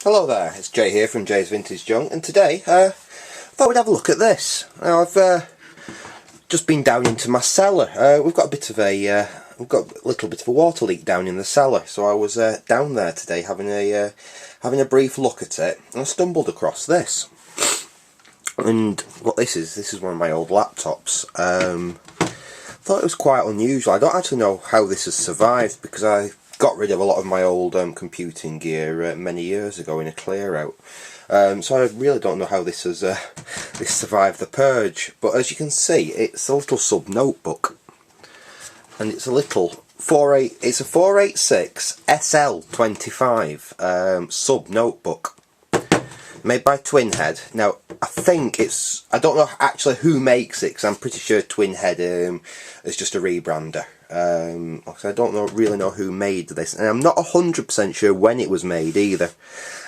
Hello there, it's Jay here from Jay's Vintage Junk, and today I thought we'd have a look at this. Now I've just been down into my cellar. We've got a little bit of a water leak down in the cellar, so I was down there today having a brief look at it, and I stumbled across this. And what this is one of my old laptops. Thought it was quite unusual. I don't actually know how this has survived, because I got rid of a lot of my old computing gear many years ago in a clear out. So I really don't know how this has this survived the purge. But as you can see, it's a little sub notebook, and it's a little it's a 486 SL25 sub notebook made by Twinhead. Now I don't know actually who makes it, because I'm pretty sure Twinhead is just a rebrander. I don't really know who made this, and I'm not 100% sure when it was made either.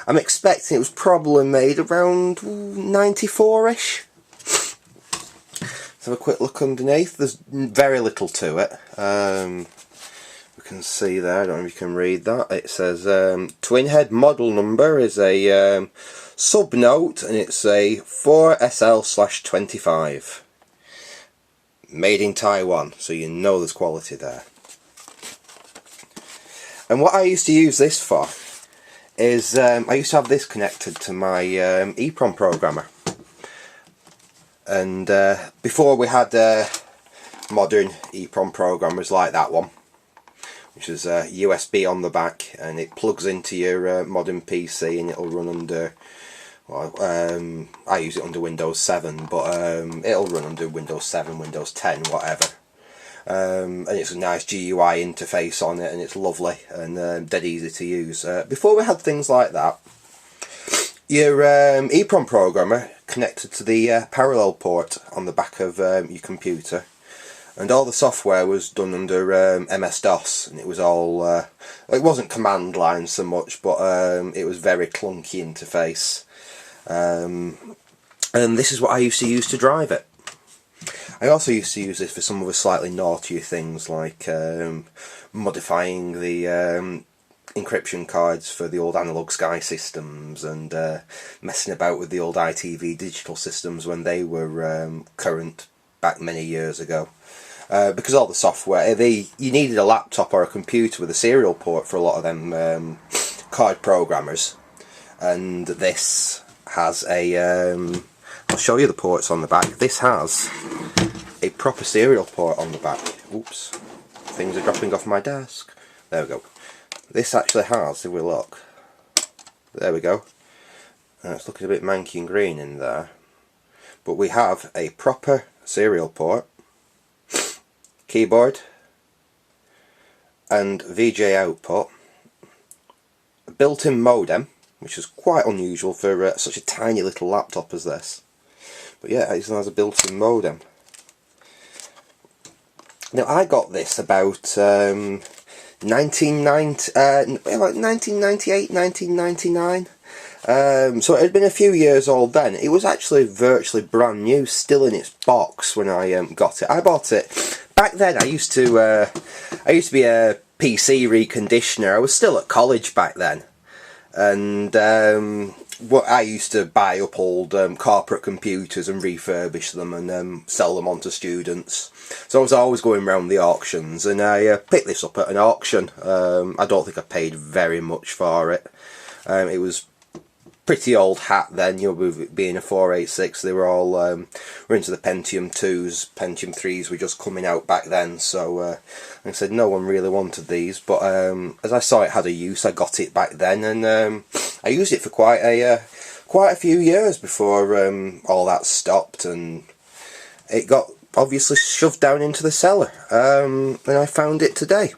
I'm expecting it was probably made around 94ish. Let's have a quick look underneath. There's very little to it. We can see there, I don't know if you can read that. It says Twinhead model number is a sub note, and it's a 4SL/25. Made in Taiwan, so you know there's quality there. And what I used to use this for is I used to have this connected to my EEPROM programmer, and before we had modern EEPROM programmers like that one, which is USB on the back, and it plugs into your modern PC, and it'll run under, well, I use it under Windows 7, but it'll run under Windows 7, Windows 10, whatever. And it's a nice GUI interface on it, and it's lovely and dead easy to use. Before we had things like that, your EEPROM programmer connected to the parallel port on the back of your computer, and all the software was done under MS-DOS, and it was all, it wasn't command line so much, but it was very clunky interface. And this is what I used to use to drive it. I also used to use this for some of the slightly naughtier things, like modifying the encryption cards for the old analog Sky systems, and messing about with the old ITV digital systems when they were current back many years ago. Because all the software, you needed a laptop or a computer with a serial port for a lot of them card programmers, and this has a I'll show you the ports on the back. This has a proper serial port on the back. Oops, things are dropping off my desk. There we go. This actually has, if we look, there we go. It's looking a bit manky and green in there, but we have a proper serial port, keyboard and VGA output, a built-in modem, which is quite unusual for such a tiny little laptop as this. But yeah, it has a built-in modem. Now I got this about 1998, 1999. So it had been a few years old then. It was actually virtually brand new, still in its box when I got it. I bought it back then. I used to be a PC reconditioner. I was still at college back then, and what I used to buy up old corporate computers and refurbish them and sell them on to students. So I was always going around the auctions, and I picked this up at an auction. I don't think I paid very much for it. It was pretty old hat then, you know, with it being a 486. They were all were into the Pentium 2s, Pentium 3s were just coming out back then, so like I said, no one really wanted these, but as I saw it had a use, I got it back then, and I used it for quite a few years before all that stopped, and it got obviously shoved down into the cellar, and I found it today.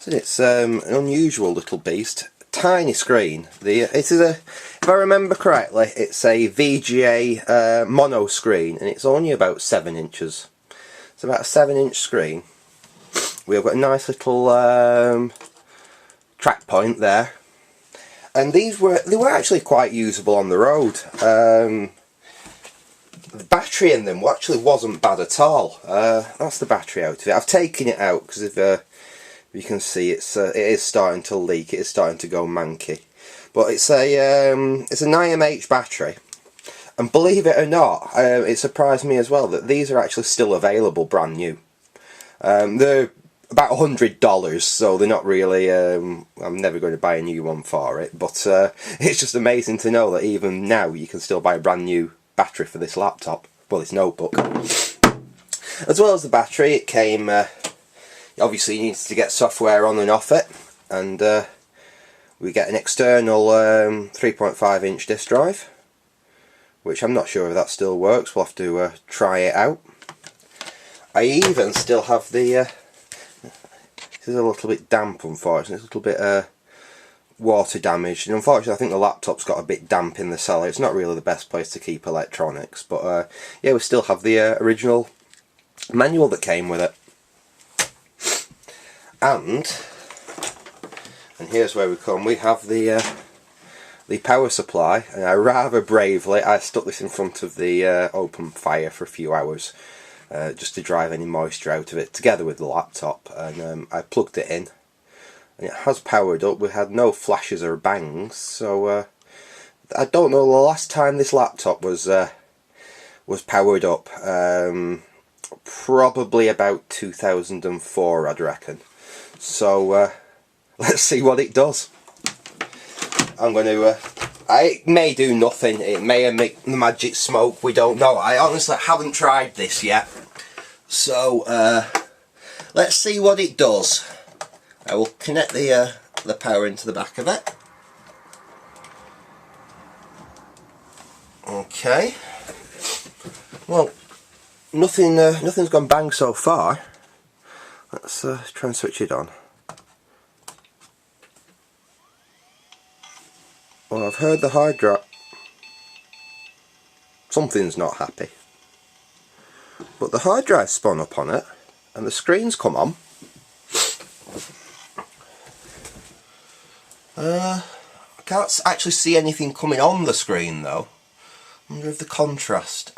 So it's an unusual little beast. Tiny screen. If I remember correctly, it's a VGA mono screen, and it's only about 7 inches. It's about a 7-inch screen. We've got a nice little track point there, and they were actually quite usable on the road. The battery in them actually wasn't bad at all. That's the battery out of it. I've taken it out because You can see it is starting to leak. It is starting to go manky. But it's an IMH battery, and believe it or not, it surprised me as well that these are actually still available brand new. They're about $100, so they're not really, I'm never going to buy a new one for it, but it's just amazing to know that even now you can still buy a brand new battery for this laptop, well, this notebook. As well as the battery, it came, obviously you need to get software on and off it, and we get an external 3.5 inch disk drive, which I'm not sure if that still works. We'll have to try it out. I even still have the this is a little bit damp, unfortunately. It's a little bit water damaged, and unfortunately I think the laptop's got a bit damp in the cellar. It's not really the best place to keep electronics, but yeah, we still have the original manual that came with it. And here's where we come. We have the power supply, and I rather bravely I stuck this in front of the open fire for a few hours, just to drive any moisture out of it, together with the laptop, and I plugged it in, and it has powered up. We had no flashes or bangs, so I don't know the last time this laptop was powered up. Probably about 2004, I'd reckon. So let's see what it does. I'm going to, it may do nothing, it may make the magic smoke, we don't know. I honestly haven't tried this yet. So, let's see what it does. I will connect the power into the back of it. Okay. Well, nothing's gone bang so far. Let's try and switch it on. Well, I've heard the hard drive. Something's not happy. But the hard drive spun up on it, and the screen's come on. I can't actually see anything coming on the screen though. I wonder if the contrast.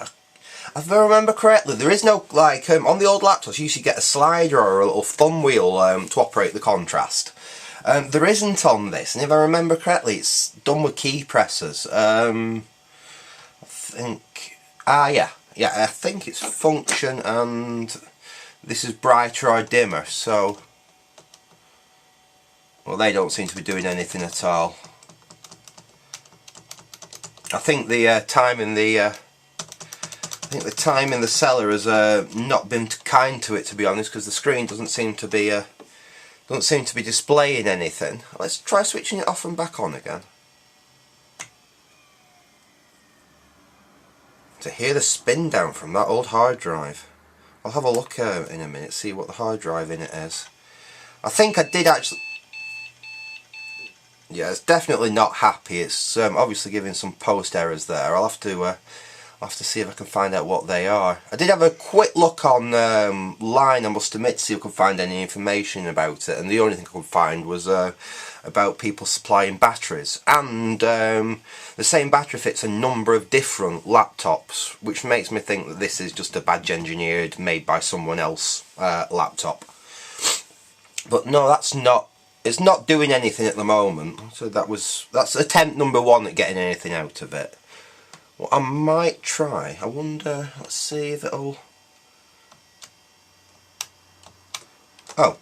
If I remember correctly, there is no, like, on the old laptops you used to get a slider or a little thumb wheel to operate the contrast. There isn't on this, and if I remember correctly, it's done with key pressers. I think, yeah, I think it's function, and this is brighter or dimmer. So, well, they don't seem to be doing anything at all. I think the time in the cellar has not been kind to it, to be honest, because the screen doesn't seem to be displaying anything. Let's try switching it off and back on again. To hear the spin down from that old hard drive. I'll have a look in a minute, see what the hard drive in it is. I think I did actually. Yeah, it's definitely not happy. It's obviously giving some post errors there. I'll have to see if I can find out what they are. I did have a quick look on line, I must admit, to see if I could find any information about it, and the only thing I could find was about people supplying batteries, and the same battery fits a number of different laptops, which makes me think that this is just a badge engineered, made by someone else laptop. But no, that's not. It's not doing anything at the moment. So that's attempt number one at getting anything out of it. What I might try, I wonder, let's see if it'll... Oh.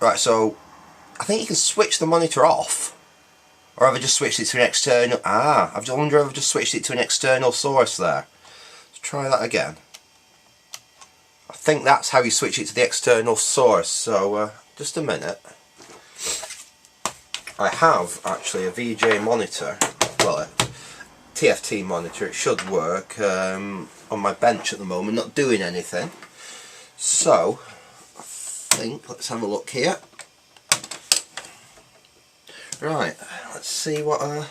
Right, so I think you can switch the monitor off. Or have I just switched it to an external... I wonder if I've just switched it to an external source there. Let's try that again. I think that's how you switch it to the external source, so just a minute. I have actually a VJ monitor, well, a TFT monitor. It should work on my bench at the moment, not doing anything. So I think, let's have a look here. Right, let's see what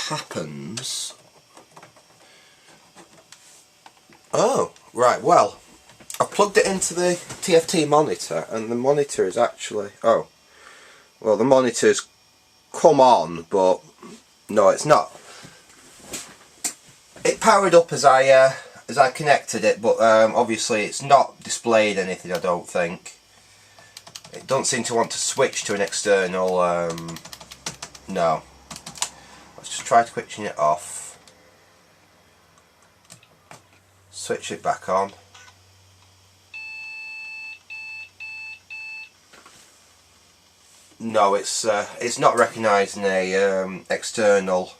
happens. Oh, right, well, I plugged it into the TFT monitor, and the monitor is actually, oh, well, the monitor's come on, but no, it's not. It powered up as I is I connected it, but obviously it's not displayed anything, I don't think. It doesn't seem to want to switch to an external, no. Let's just try switching it off. Switch it back on. No, it's not recognising a external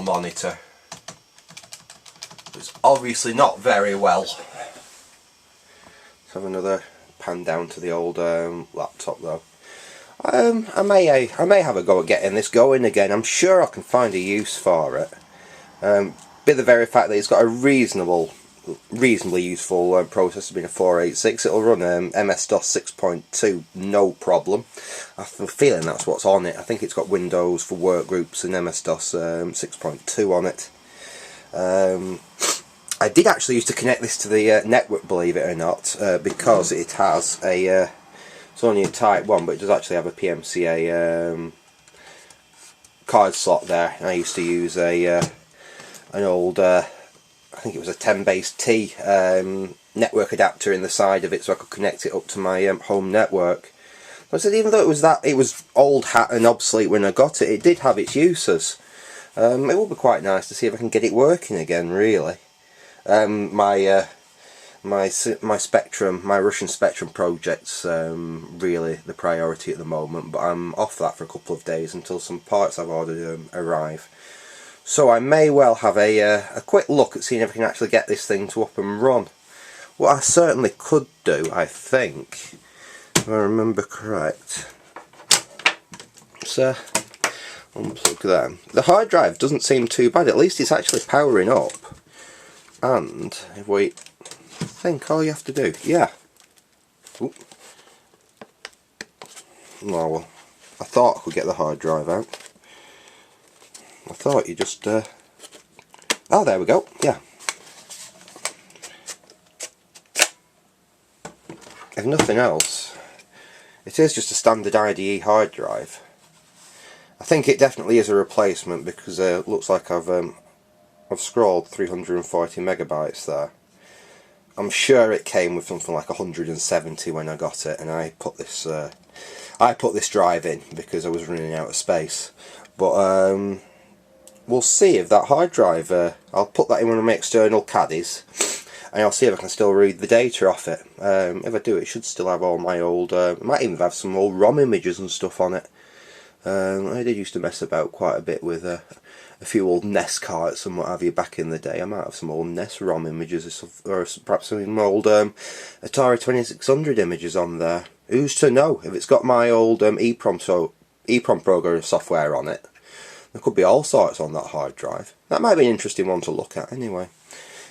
monitor. It's obviously not very well. Let's have another pan down to the old laptop though. I may have a go at getting this going again. I'm sure I can find a use for it. Be the very fact that it's got a reasonably useful processor, being a 486. It'll run MS-DOS 6.2 no problem. I have a feeling that's what's on it. I think it's got Windows for Workgroups and MS-DOS 6.2 on it. I did actually used to connect this to the network, believe it or not, because it has a it's only a Type 1, but it does actually have a PMCA card slot there. And I used to use an old I think it was a 10 base T network adapter in the side of it, so I could connect it up to my home network. I said, even though it was old hat and obsolete when I got it, it did have its uses. It would be quite nice to see if I can get it working again, really. My Spectrum, my Russian Spectrum project's really the priority at the moment, but I'm off that for a couple of days until some parts I've ordered arrive. So I may well have a quick look at seeing if I can actually get this thing to up and run. What I certainly could do, I think, if I remember correct, so unplug them. The hard drive doesn't seem too bad. At least it's actually powering up. And if we, I think all you have to do, yeah. Ooh. No, well, I thought I could get the hard drive out. I thought you just, oh, there we go, yeah. If nothing else, it is just a standard IDE hard drive. I think it definitely is a replacement, because it looks like I've scrolled 340 megabytes there. I'm sure it came with something like 170 when I got it, and I put this drive in because I was running out of space. But we'll see if that hard drive, I'll put that in one of my external caddies, and I'll see if I can still read the data off it. If I do, it should still have all my old, it might even have some old ROM images and stuff on it. I did used to mess about quite a bit with a few old NES carts and what have you back in the day. I might have some old NES ROM images, or perhaps some old Atari 2600 images on there. Who's to know? If it's got my old EEPROM program software on it, there could be all sorts on that hard drive. That might be an interesting one to look at anyway.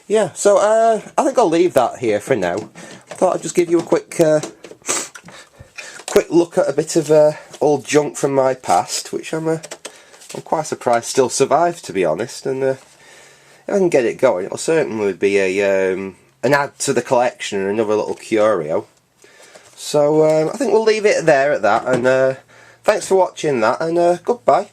Yeah, so I think I'll leave that here for now. I thought I'd just give you a quick look at a bit of old junk from my past, which I'm quite surprised still survived, to be honest. And if I can get it going, it'll certainly be an add to the collection and another little curio. So I think we'll leave it there at that, and thanks for watching that, and goodbye.